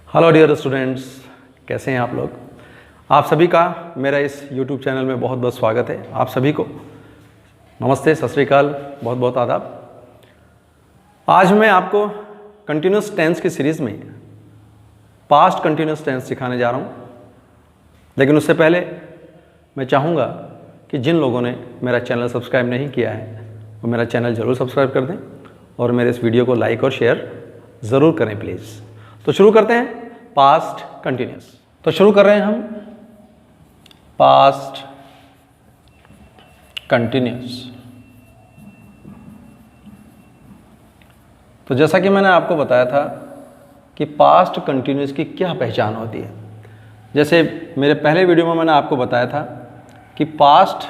Hello dear students, कैसे हैं आप लोग। आप सभी का मेरा इस YouTube चैनल में बहुत बहुत स्वागत है। आप सभी को नमस्ते, सत श्री अकाल, बहुत बहुत आदाब। आज मैं आपको कंटिन्यूस टेंस की सीरीज़ में पास्ट कंटिन्यूस टेंस सिखाने जा रहा हूँ। लेकिन उससे पहले मैं चाहूँगा कि जिन लोगों ने मेरा चैनल सब्सक्राइब नहीं किया है वो मेरा चैनल ज़रूर सब्सक्राइब कर दें और मेरे इस वीडियो को लाइक और शेयर ज़रूर करें प्लीज़। तो शुरू करते हैं पास्ट कंटिन्यूस। तो शुरू कर रहे हैं हम पास्ट कंटिन्यूस। तो जैसा कि मैंने आपको बताया था कि पास्ट कंटिन्यूस की क्या पहचान होती है। जैसे मेरे पहले वीडियो में मैंने आपको बताया था कि पास्ट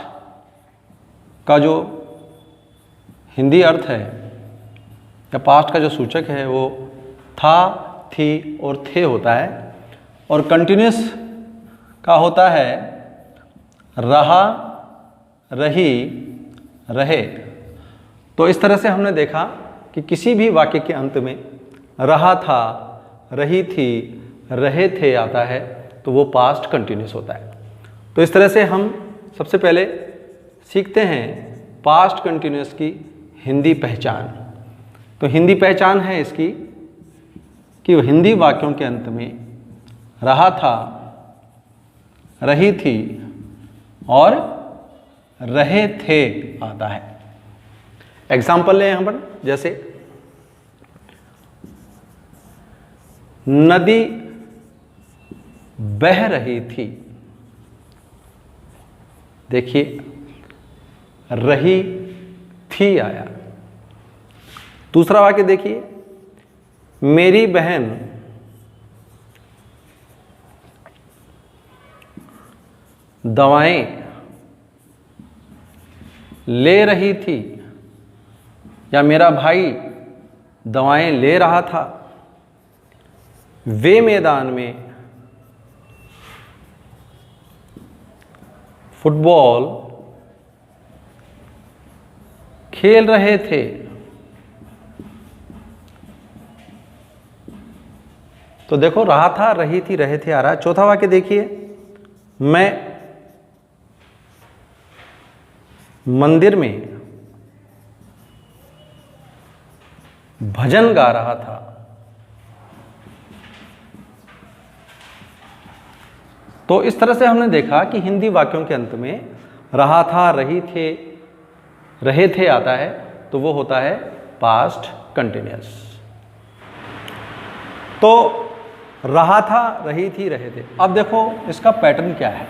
का जो हिंदी अर्थ है या पास्ट का जो सूचक है वो था, थी और थे होता है, और कंटिन्यूस का होता है रहा, रही, रहे। तो इस तरह से हमने देखा कि किसी भी वाक्य के अंत में रहा था, रही थी, रहे थे आता है तो वो पास्ट कंटिन्यूस होता है। तो इस तरह से हम सबसे पहले सीखते हैं पास्ट कंटिन्यूस की हिंदी पहचान। तो हिंदी पहचान है इसकी कि हिंदी वाक्यों के अंत में रहा था, रही थी और रहे थे आता है। एग्जाम्पल लें यहाँ पर, जैसे नदी बह रही थी। देखिए रही थी आया। दूसरा वाक्य देखिए, मेरी बहन दवाएं ले रही थी, या मेरा भाई दवाएं ले रहा था। वे मैदान में फुटबॉल खेल रहे थे। तो देखो रहा था, रही थी, रहे थे आ रहा है। चौथा वाक्य देखिए, मैं मंदिर में भजन गा रहा था। तो इस तरह से हमने देखा कि हिंदी वाक्यों के अंत में रहा था, रही थे, रहे थे आता है तो वो होता है पास्ट कंटिन्यूअस। तो रहा था, रही थी, रहे थे। अब देखो इसका पैटर्न क्या है,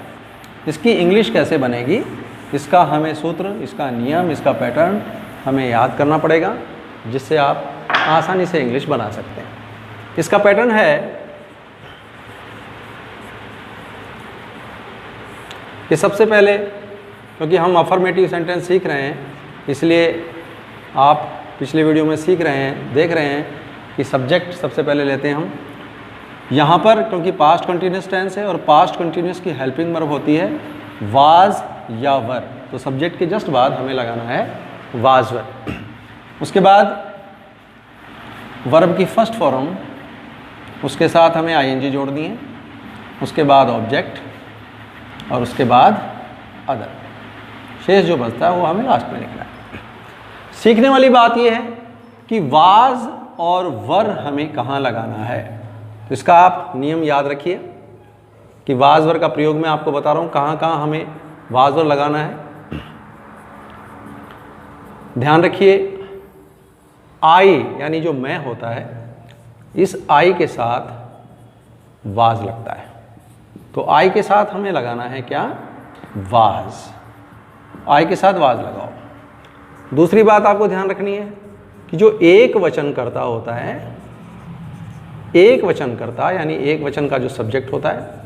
इसकी इंग्लिश कैसे बनेगी, इसका हमें सूत्र, इसका नियम, इसका पैटर्न हमें याद करना पड़ेगा, जिससे आप आसानी से इंग्लिश बना सकते हैं। इसका पैटर्न है कि सबसे पहले, क्योंकि हम अफर्मेटिव सेंटेंस सीख रहे हैं इसलिए आप पिछले वीडियो में सीख रहे हैं, देख रहे हैं कि सब्जेक्ट सबसे पहले लेते हैं हम। यहाँ पर क्योंकि पास्ट कंटिन्यूस टेंस है और पास्ट कंटिन्यूस की हेल्पिंग वर्ब होती है वाज या वर, तो सब्जेक्ट के जस्ट बाद हमें लगाना है वाज वर। उसके बाद वर्ब की फर्स्ट फॉर्म, उसके साथ हमें आईएनजी जोड़नी है, उसके बाद ऑब्जेक्ट और उसके बाद अदर। शेष जो बचता है वो हमें लास्ट में लिखना है। सीखने वाली बात यह है कि वाज और वर हमें कहाँ लगाना है। तो इसका आप नियम याद रखिए कि वाज वर का प्रयोग मैं आपको बता रहा हूँ कहाँ कहाँ हमें वाज वर लगाना है। ध्यान रखिए, आई यानी जो मैं होता है, इस आई के साथ वाज लगता है। तो आई के साथ हमें लगाना है क्या, वाज। आई के साथ वाज लगाओ। दूसरी बात आपको ध्यान रखनी है कि जो एक वचन करता होता है, एक वचन करता यानी एक वचन का जो सब्जेक्ट होता है,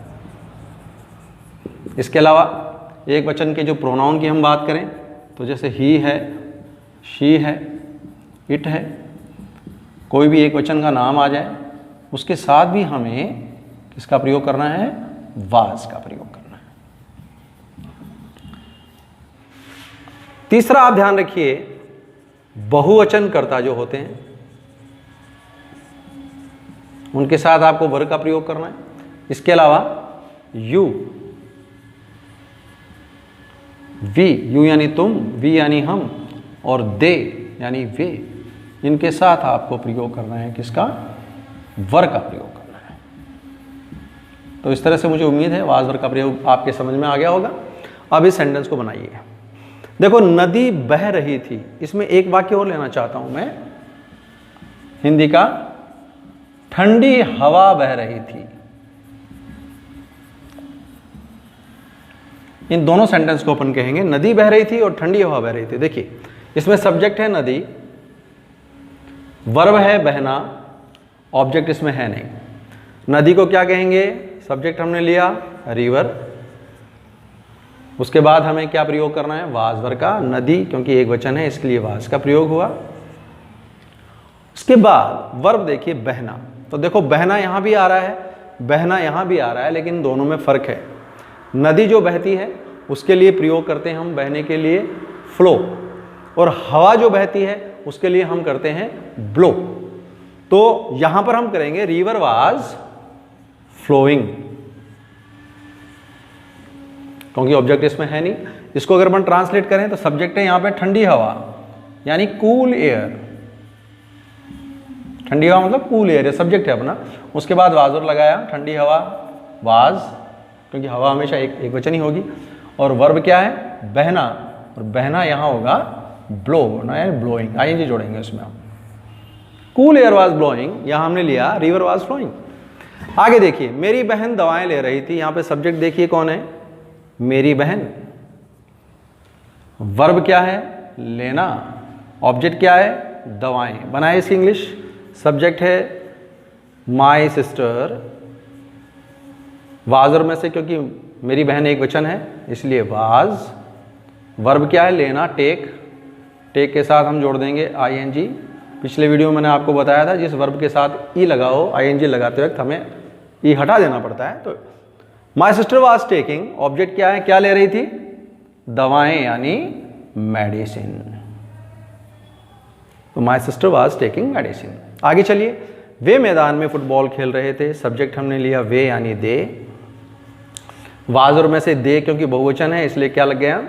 इसके अलावा एक वचन के जो प्रोनाउन की हम बात करें तो जैसे ही है, शी है, इट है, कोई भी एक वचन का नाम आ जाए उसके साथ भी हमें किसका प्रयोग करना है, वाज का प्रयोग करना है। तीसरा आप ध्यान रखिए, बहुवचन कर्ता जो होते हैं उनके साथ आपको वर्ब का प्रयोग करना है। इसके अलावा यू, वी, यू यानी तुम, वी यानी हम, और दे यानी वे, इनके साथ आपको प्रयोग करना है किसका? वर्ब का प्रयोग करना है। तो इस तरह से मुझे उम्मीद है वाज वर्ब का प्रयोग आपके समझ में आ गया होगा। अब इस सेंटेंस को बनाइए। देखो, नदी बह रही थी, इसमें एक वाक्य और लेना चाहता हूं मैं हिंदी का, ठंडी हवा बह रही थी। इन दोनों सेंटेंस को अपन कहेंगे, नदी बह रही थी और ठंडी हवा बह रही थी। देखिए, इसमें सब्जेक्ट है नदी, वर्ब है बहना, ऑब्जेक्ट इसमें है नहीं। नदी को क्या कहेंगे? सब्जेक्ट हमने लिया रिवर, उसके बाद हमें क्या प्रयोग करना है? वाज वर्ब का। नदी क्योंकि एक वचन है इसके लिए वाज का प्रयोग हुआ। उसके बाद वर्ब देखिए बहना, तो देखो बहना यहां भी आ रहा है, बहना यहां भी आ रहा है, लेकिन दोनों में फर्क है। नदी जो बहती है उसके लिए प्रयोग करते हैं हम बहने के लिए फ्लो, और हवा जो बहती है उसके लिए हम करते हैं ब्लो। तो यहां पर हम करेंगे रिवर वाज फ्लोइंग, क्योंकि ऑब्जेक्ट इसमें है नहीं। इसको अगर अपन ट्रांसलेट करें तो सब्जेक्ट है यहां पे ठंडी हवा, यानी कूल एयर। ठंडी हवा मतलब कूल एयर, ये सब्जेक्ट है अपना। उसके बाद वाज वर्ब लगाया, ठंडी हवा वाज, क्योंकि हवा हमेशा एक वचन ही होगी। और वर्ब क्या है? बहना, और बहना यहां होगा ब्लो ना, यानी ब्लोइंग, आईएनजी जोड़ेंगे उसमें हम। कूल एयर वाज ब्लोइंग, यहां हमने लिया रिवर वाज फ्लोइंग। आगे देखिए, मेरी बहन दवाएं ले रही थी, यहां पे सब्जेक्ट देखिए कौन है? मेरी बहन। वर्ब क्या है? लेना। ऑब्जेक्ट क्या है? दवाएं। बनाए इसकी इंग्लिश। सब्जेक्ट है माई सिस्टर, वाज वर्ब में से, क्योंकि मेरी बहन एक वचन है इसलिए वाज। वर्ब क्या है? लेना, टेक। टेक के साथ हम जोड़ देंगे आईएनजी। पिछले वीडियो में मैंने आपको बताया था जिस वर्ब के साथ ई लगा हो, आईएनजी लगाते वक्त हमें ई हटा देना पड़ता है। तो my sister was taking, object क्या है? क्या ले रही थी? दवाएं, यानी मेडिसिन। तो my sister was taking medicine. आगे चलिए, वे मैदान में फुटबॉल खेल रहे थे, सब्जेक्ट हमने लिया वे यानी दे। वाज वर्ब में से दे क्योंकि बहुवचन है इसलिए क्या लग गया?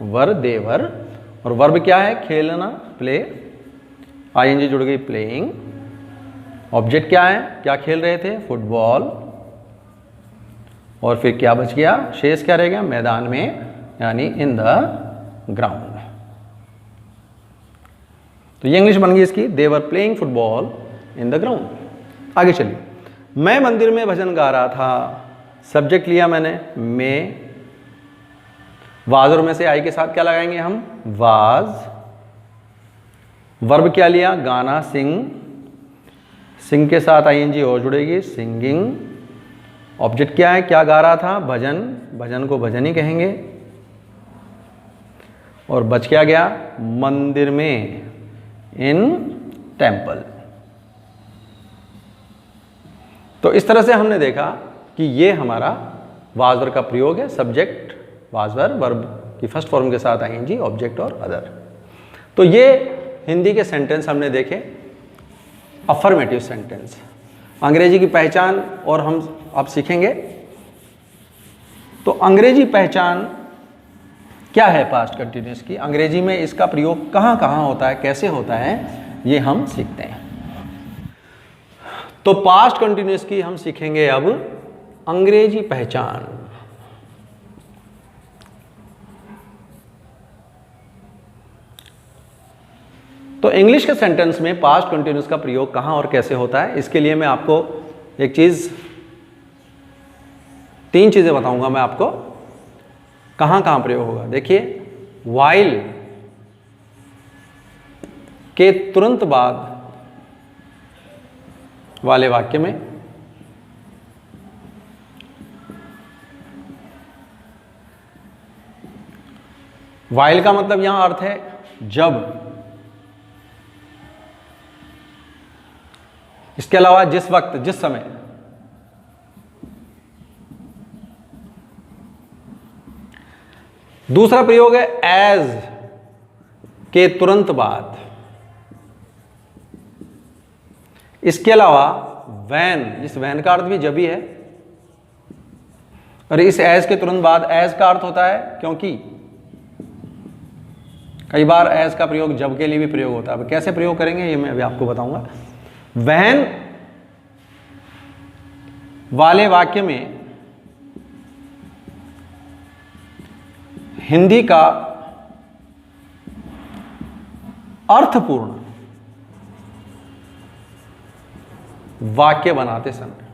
वर, देवर। और वर्ब क्या है? खेलना, प्ले, आईएनजी जुड़ गई प्लेइंग। ऑब्जेक्ट क्या है? क्या खेल रहे थे? फुटबॉल। और फिर क्या बच गया? शेष क्या रह गया? मैदान में, यानी इन द ग्राउंड। तो ये इंग्लिश बन गई इसकी, they were playing football in the ground. आगे चलिए, मैं मंदिर में भजन गा रहा था, सब्जेक्ट लिया मैंने मैं। वाज वर्ब में से आई के साथ क्या लगाएंगे हम? वाज। वर्ब क्या लिया? गाना, सिंग। सिंग के साथ आईएनजी और जुड़ेगी, सिंगिंग। ऑब्जेक्ट क्या है? क्या गा रहा था? भजन। भजन को भजन ही कहेंगे। और बच क्या गया? मंदिर में, इन टेम्पल। तो इस तरह से हमने देखा कि ये हमारा वाज वर्ब का प्रयोग है। सब्जेक्ट वाज वर्ब, वर्ब की फर्स्ट फॉर्म के साथ आईएनजी, ऑब्जेक्ट और अदर। तो ये हिंदी के सेंटेंस हमने देखे, अफर्मेटिव सेंटेंस। अंग्रेजी की पहचान और हम अब सीखेंगे। तो अंग्रेजी पहचान क्या है पास्ट कंटिन्यूअस की? अंग्रेजी में इसका प्रयोग कहाँ कहाँ होता है, कैसे होता है, ये हम सीखते हैं। तो पास्ट कंटिन्यूअस की हम सीखेंगे अब अंग्रेजी पहचान। तो इंग्लिश के सेंटेंस में पास्ट कंटिन्यूअस का प्रयोग कहां और कैसे होता है, इसके लिए मैं आपको एक चीज, तीन चीजें बताऊंगा मैं आपको, कहां कहां प्रयोग होगा। देखिए, व्हाइल के तुरंत बाद वाले वाक्य में व्हाइल का मतलब यहां अर्थ है जब। इसके अलावा जिस वक्त, जिस समय। दूसरा प्रयोग है एज के तुरंत बाद। इसके अलावा वैन, इस वैन का अर्थ भी जब ही है, और इस एज के तुरंत बाद एज का अर्थ होता है क्योंकि। कई बार एज का प्रयोग जब के लिए भी प्रयोग होता है। अब कैसे प्रयोग करेंगे ये मैं अभी आपको बताऊंगा। वैन वाले वाक्य में हिंदी का अर्थपूर्ण वाक्य बनाते समय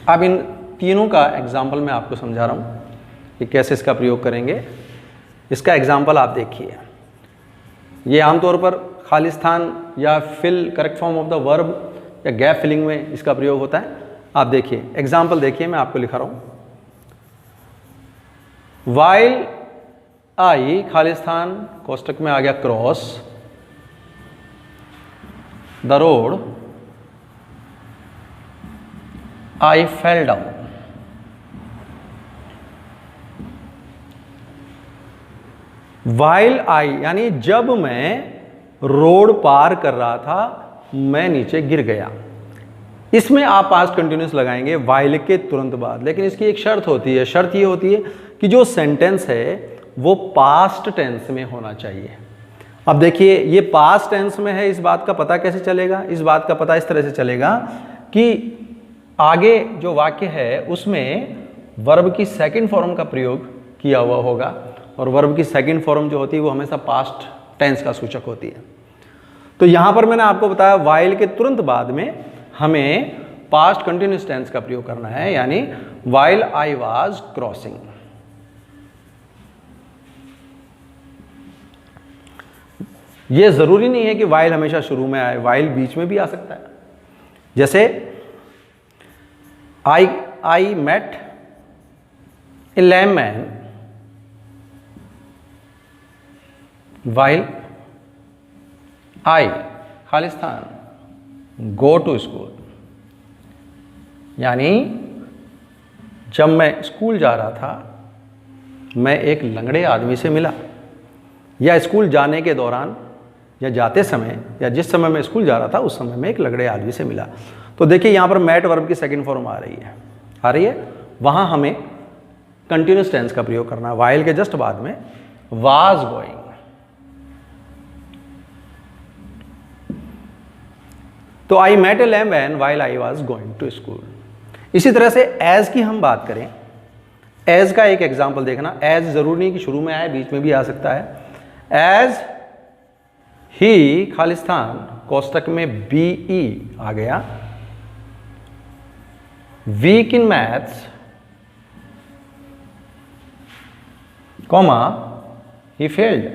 अब इन तीनों का एग्जाम्पल मैं आपको समझा रहा हूं कि कैसे इसका प्रयोग करेंगे। इसका एग्जाम्पल आप देखिए। ये आमतौर पर खालिस्तान या fill, correct form of the verb या गैप फिलिंग में इसका प्रयोग होता है। आप देखिए एग्जाम्पल, देखिए मैं आपको लिखा रहा हूं। वाइल आई, खालिस्तान कोष्टक में आ गया cross the road, I fell down. While I यानी जब मैं रोड पार कर रहा था मैं नीचे गिर गया। इसमें आप पास्ट कंटिन्यूस लगाएंगे वाइल के तुरंत बाद, लेकिन इसकी एक शर्त होती है। शर्त ये होती है कि जो सेंटेंस है वो पास्ट टेंस में होना चाहिए। अब देखिए ये पास्ट टेंस में है, इस बात का पता कैसे चलेगा? इस बात का पता इस तरह से चलेगा कि आगे जो वाक्य है उसमें वर्ब की सेकंड फॉर्म का प्रयोग किया हुआ होगा, और वर्ब की सेकंड फॉर्म जो होती है वो हमेशा पास्ट टेंस का सूचक होती है। तो यहां पर मैंने आपको बताया वाइल के तुरंत बाद में हमें पास्ट कंटिन्यूअस टेंस का प्रयोग करना है, यानी वाइल आई वाज क्रॉसिंग। यह जरूरी नहीं है कि वाइल हमेशा शुरू में आए, वाइल बीच में भी आ सकता है। जैसे I met a lame man while I, खालिस्तान, गो टू स्कूल। यानी जब मैं स्कूल जा रहा था मैं एक लंगड़े आदमी से मिला, या स्कूल जाने के दौरान या जाते समय या जिस समय मैं स्कूल जा रहा था उस समय मैं एक लंगड़े आदमी से मिला। तो देखिए यहाँ पर मैट वर्ब की सेकंड फॉर्म आ रही है, वहाँ हमें कंटिन्यूस टेंस का प्रयोग करना है। वाइल के जस्ट बाद में वाज गोइंग। तो I met a lame man while I was going to school. इसी तरह से एज की हम बात करें, एज का एक एग्जाम्पल देखना। एज जरूरी नहीं कि शुरू में आए, बीच में भी आ सकता है। एज ही, खालिस्तान कोष्टक में बीई आ गया, weak in maths, comma he failed.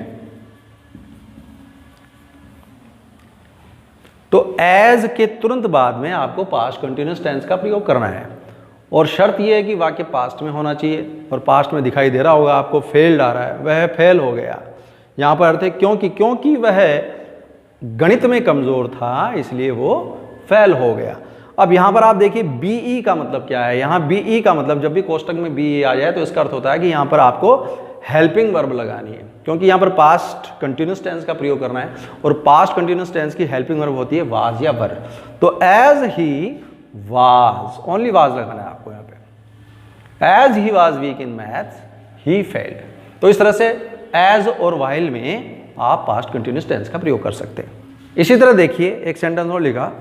तो एज के तुरंत बाद में आपको पास्ट कंटिन्यूअस टेंस का प्रयोग करना है, और शर्त यह है कि वाक्य पास्ट में होना चाहिए। और पास्ट में दिखाई दे रहा होगा आपको फेल्ड आ रहा है, वह फेल हो गया। यहां पर अर्थ है क्योंकि वह गणित में कमजोर था इसलिए वो फेल हो गया। अब यहां पर आप देखिए बीई का मतलब क्या है। यहां बीई का मतलब जब भी कोष्टक में बीई आ जाए तो इसका अर्थ होता है कि यहां पर आपको हेल्पिंग वर्ब लगानी है, क्योंकि यहां पर पास्ट कंटिन्यूअस टेंस का प्रयोग करना है, और पास्ट कंटिन्यूअस टेंस की हेल्पिंग वर्ब होती है वाज या वर। तो as he was, only was लगाना है आपको यहां पे। As he was weak in maths he failed. तो इस तरह से एज और वाइल में आप पास्ट कंटिन्यूअस टेंस का प्रयोग कर सकते हैं। इसी तरह देखिए एक सेंटेंस और लिखा,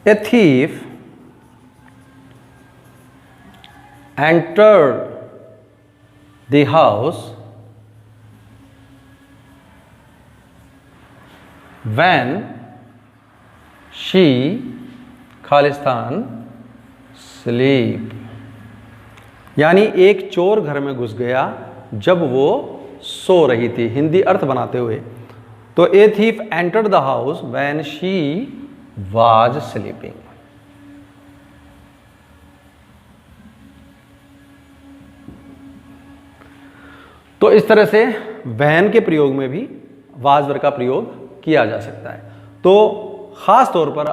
a thief entered the house when she, Khalistan, sleep। यानी एक चोर घर में घुस गया जब वो सो रही थी। हिंदी अर्थ बनाते हुए, तो a thief entered the house when she was sleeping. तो इस तरह से वैन के प्रयोग में भी वाज वर्ब का प्रयोग किया जा सकता है। तो खास तौर पर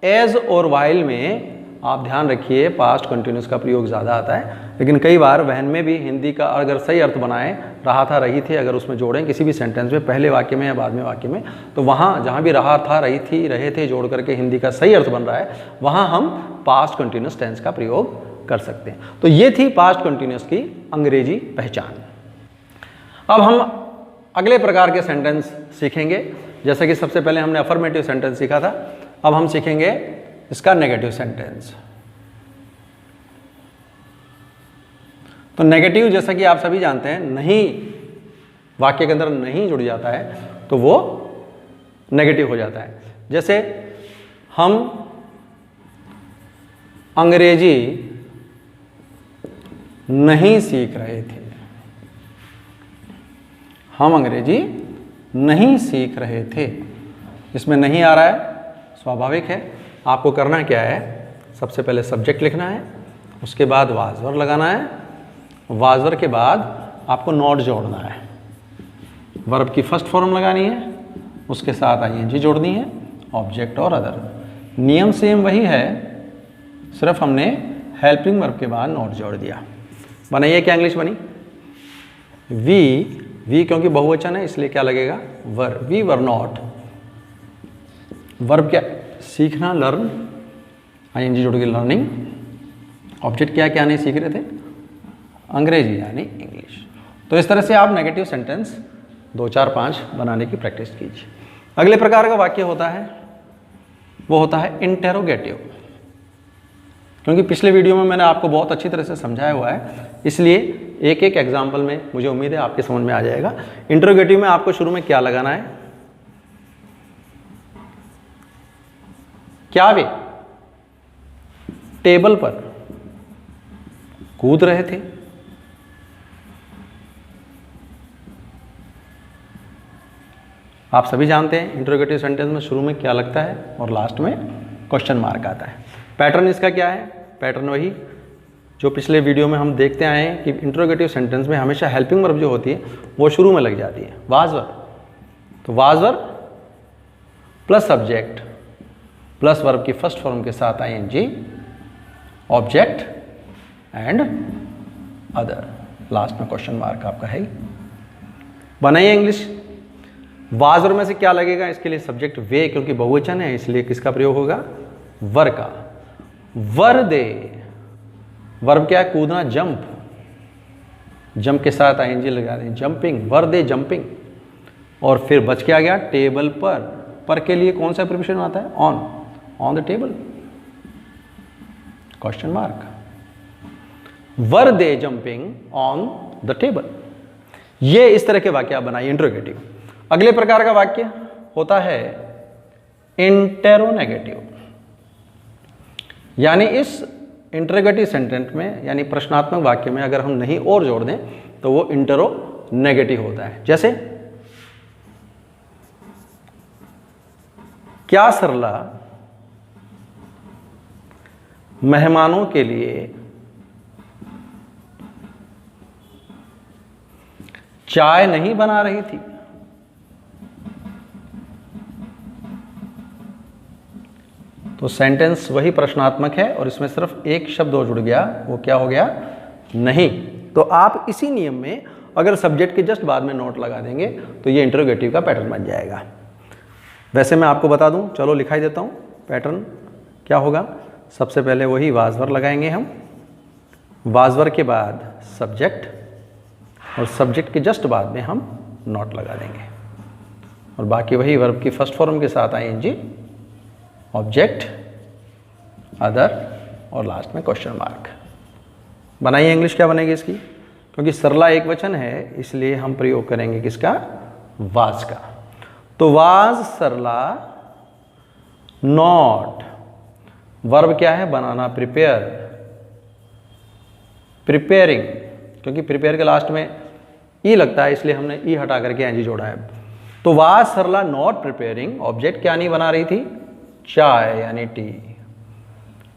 एज और वाइल में आप ध्यान रखिए पास्ट कंटिन्यूस का प्रयोग ज़्यादा आता है, लेकिन कई बार वहन में भी हिंदी का अगर सही अर्थ बनाएं, रहा था रही थी, अगर उसमें जोड़ें किसी भी सेंटेंस में पहले वाक्य में या बाद में वाक्य में, तो वहाँ जहाँ भी रहा था, रही थी, रहे थे जोड़ करके हिंदी का सही अर्थ बन रहा है, वहाँ हम पास्ट कंटिन्यूस टेंस का प्रयोग कर सकते हैं। तो ये थी पास्ट कंटिन्यूस की अंग्रेजी पहचान। अब हम अगले प्रकार के सेंटेंस सीखेंगे। जैसे कि सबसे पहले हमने अफर्मेटिव सेंटेंस सीखा था, अब हम सीखेंगे इसका नेगेटिव सेंटेंस। तो नेगेटिव, जैसा कि आप सभी जानते हैं, नहीं वाक्य के अंदर नहीं जुड़ जाता है तो वो नेगेटिव हो जाता है। जैसे हम अंग्रेजी नहीं सीख रहे थे, हम अंग्रेजी नहीं सीख रहे थे, इसमें नहीं आ रहा है, स्वाभाविक है। आपको करना क्या है, सबसे पहले सब्जेक्ट लिखना है, उसके बाद वाज वर्ब लगाना है, वाज वर्ब के बाद आपको नॉट जोड़ना है, वर्ब की फर्स्ट फॉर्म लगानी है, उसके साथ आईएनजी जोड़नी है, ऑब्जेक्ट और अदर। नियम सेम वही है, सिर्फ हमने हेल्पिंग वर्ब के बाद नॉट जोड़ दिया। बनाइए क्या इंग्लिश बनी, वी क्योंकि बहुवचन है इसलिए क्या लगेगा, वर, वी वर नॉट। वर्ब क्या, सीखना, लर्न, आईएनजी जोड़ के लर्निंग। ऑब्जेक्ट क्या नहीं सीख रहे थे, अंग्रेजी यानी इंग्लिश। तो इस तरह से आप नेगेटिव सेंटेंस 2, 4, 5 बनाने की प्रैक्टिस कीजिए। अगले प्रकार का वाक्य होता है, वो होता है इंटेरोगेटिव। क्योंकि पिछले वीडियो में मैंने आपको बहुत अच्छी तरह से समझाया हुआ है, इसलिए एक एक एग्जाम्पल में मुझे उम्मीद है आपके समझ में आ जाएगा। इंटेरोगेटिव में आपको शुरू में क्या लगाना है, क्या वे टेबल पर कूद रहे थे। आप सभी जानते हैं इंटरोगेटिव सेंटेंस में शुरू में क्या लगता है और लास्ट में क्वेश्चन मार्क आता है। पैटर्न इसका क्या है, पैटर्न वही जो पिछले वीडियो में हम देखते आए हैं कि इंटरोगेटिव सेंटेंस में हमेशा हेल्पिंग वर्ब जो होती है वो शुरू में लग जाती है, वाज वर्ब। तो was verb plus subject plus verb की फर्स्ट फॉर्म के साथ ING, object and other, last में क्वेश्चन मार्क आपका है। बनाइए इंग्लिश। वाज वर्ब में से क्या लगेगा, इसके लिए सब्जेक्ट वे, क्योंकि बहुवचन है इसलिए किसका प्रयोग होगा, वर का। वर दे, वर्ब क्या है, कूदना, जंप, जंप के साथ आईएनजी लगा दें, जंपिंग, वर दे जंपिंग। और फिर बच के आ गया टेबल पर के लिए कौन सा प्रीपोजिशन आता है, on the table, question mark. Were they jumping on the table. ये इस तरह के वाक्य आप बनाइए इंटरोगेटिव। अगले प्रकार का वाक्य होता है इंटेरोनेगेटिव, यानी इस इंटरोगेटिव सेंटेंस में यानी प्रश्नात्मक वाक्य में अगर हम नहीं और जोड़ दें तो वो इंटेरोनेगेटिव होता है। जैसे क्या सरला मेहमानों के लिए चाय नहीं बना रही थी। तो सेंटेंस वही प्रश्नात्मक है और इसमें सिर्फ एक शब्द और जुड़ गया, वो क्या हो गया, नहीं। तो आप इसी नियम में अगर सब्जेक्ट के जस्ट बाद में नोट लगा देंगे तो ये इंटरोगेटिव का पैटर्न बन जाएगा। वैसे मैं आपको बता दूं, चलो लिखाई देता हूं पैटर्न क्या होगा। सबसे पहले वही वाज वर्ब लगाएंगे हम, वाज वर्ब के बाद सब्जेक्ट और सब्जेक्ट के जस्ट बाद में हम नॉट लगा देंगे और बाकी वही वर्ब की फर्स्ट फॉर्म के साथ आईएनजी, ऑब्जेक्ट, अदर और लास्ट में क्वेश्चन मार्क। बनाइए इंग्लिश क्या बनेगी इसकी, क्योंकि सरला एक वचन है इसलिए हम प्रयोग करेंगे किसका, वाज का। तो वाज सरला नॉट, वर्ब क्या है, बनाना, प्रिपेयर, प्रिपेयरिंग, क्योंकि प्रिपेयर के लास्ट में ई लगता है इसलिए हमने ई हटा करके एनजी जोड़ा है। तो was Sarla not preparing, object क्या नहीं बना रही थी, चाय यानी टी,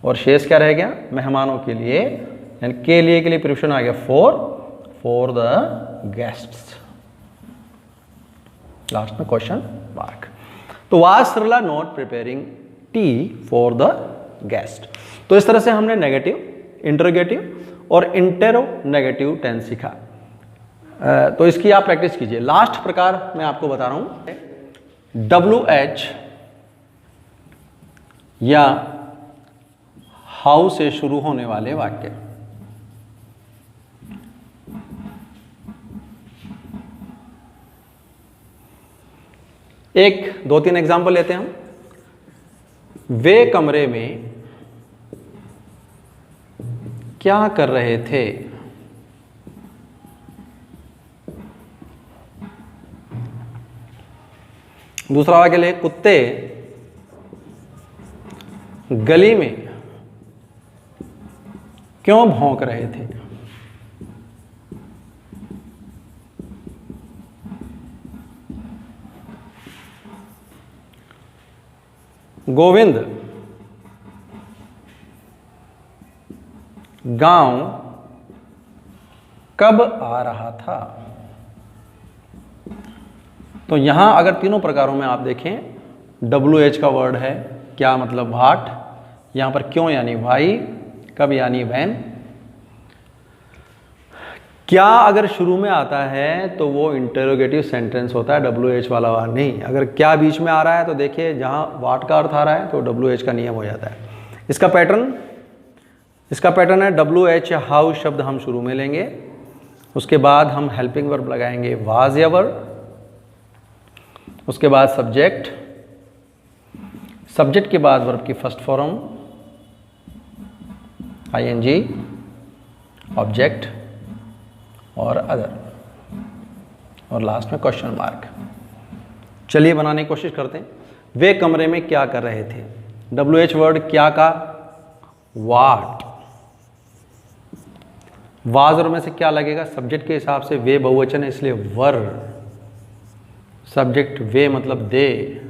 और शेष क्या रह गया, मेहमानों के लिए, यानी के लिए प्रिपोजिशन आ गया फॉर द गेस्ट्स, लास्ट में क्वेश्चन मार्क। तो was Sarla not preparing tea for the guest. तो इस तरह से हमने नेगेटिव, इंटरोगेटिव और इंटेरोनेगेटिव टेंस सीखा। तो इसकी आप प्रैक्टिस कीजिए। लास्ट प्रकार मैं आपको बता रहा हूं, WH या हाउ से शुरू होने वाले वाक्य। एक 2-3 एग्जाम्पल लेते हैं हम। वे कमरे में क्या कर रहे थे? दूसरा वाक्य ले, कुत्ते गली में क्यों भौंक रहे थे? गोविंद गांव कब आ रहा था? तो यहां अगर तीनों प्रकारों में आप देखें, WH का वर्ड है, क्या मतलब व्हाट, यहां पर क्यों यानी वाई, कब यानी व्हेन। क्या अगर शुरू में आता है तो वो इंटरोगेटिव सेंटेंस होता है, WH वाला वाला नहीं। अगर क्या बीच में आ रहा है तो देखिए जहां व्हाट का अर्थ आ रहा है तो WH का नियम हो जाता है। इसका पैटर्न है WH या हाउ शब्द हम शुरू में लेंगे, उसके बाद हम हेल्पिंग वर्ब लगाएंगे वाज या वर, उसके बाद सब्जेक्ट के बाद वर्ब की फर्स्ट फॉर्म ING, ऑब्जेक्ट और अदर, और लास्ट में क्वेश्चन मार्क। चलिए बनाने की कोशिश करते हैं। वे कमरे में क्या कर रहे थे? WH वर्ड क्या का, वाट। वाज और में से क्या लगेगा? सब्जेक्ट के हिसाब से वे बहुवचन है इसलिए वर, सब्जेक्ट वे मतलब दे,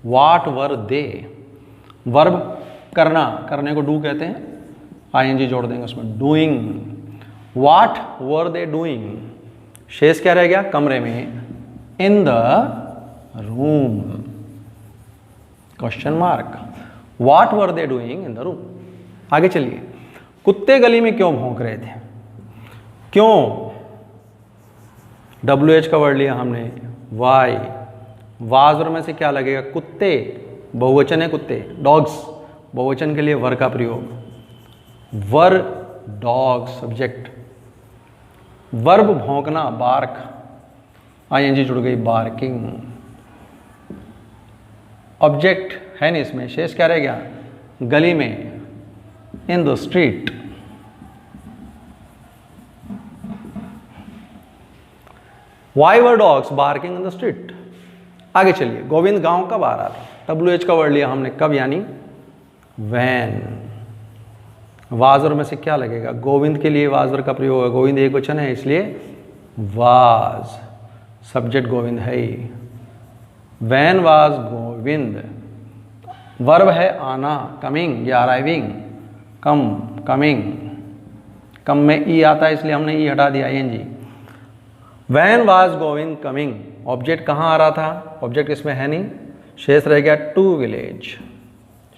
वाट वर दे। वर्ब करना, करने को डू कहते हैं, ING जोड़ देंगे उसमें, doing. Watt were they doing. शेष क्या रह गया? कमरे में, in the room, question mark. What were they doing in the room. आगे चलिए, कुत्ते गली में क्यों भौंक रहे थे? क्यों, WH का वर्ड लिया हमने, वाई। वाज और में से क्या लगेगा? कुत्ते, बहुवचन है कुत्ते, डॉग्स, बहुवचन के लिए वर का प्रयोग, वर डॉग सब्जेक्ट। वर्ब भौंकना, बार्क, ING जुड़ गई, बार्किंग। ऑब्जेक्ट है नहीं इसमें, शेष क्या रह गया? गली में, in the street. Why were dogs barking in the street? आगे चलिए, गोविंद गांव कब आ रहा था? WH का वर्ड लिया हमने, कब यानी when। वाजर में से क्या लगेगा? गोविंद के लिए वाजर का प्रयोग है, गोविंद एक वचन है इसलिए वाज, सब्जेक्ट गोविंद है ही। when was Govind. वर्ब है आना, कमिंग या अराइविंग, कम, कमिंग। कम में ई आता है इसलिए हमने ई हटा दिया, ING। when was Govind coming. Object कहाँ आ रहा था? ऑब्जेक्ट इसमें है नहीं, शेष रह गया टू विलेज।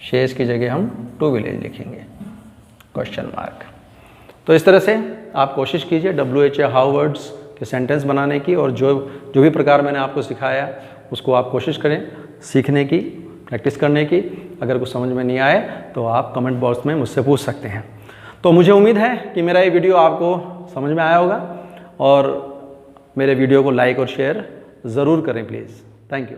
शेष की जगह हम टू विलेज लिखेंगे, क्वेश्चन मार्क। तो इस तरह से आप कोशिश कीजिए WH या हाउ वर्ड्स के सेंटेंस बनाने की, और जो भी प्रकार मैंने आपको सिखाया उसको आप कोशिश करें सीखने की, प्रैक्टिस करने की। अगर कुछ समझ में नहीं आए तो आप कमेंट बॉक्स में मुझसे पूछ सकते हैं। तो मुझे उम्मीद है कि मेरा ये वीडियो आपको समझ में आया होगा, और मेरे वीडियो को लाइक और शेयर ज़रूर करें प्लीज़। Thank you.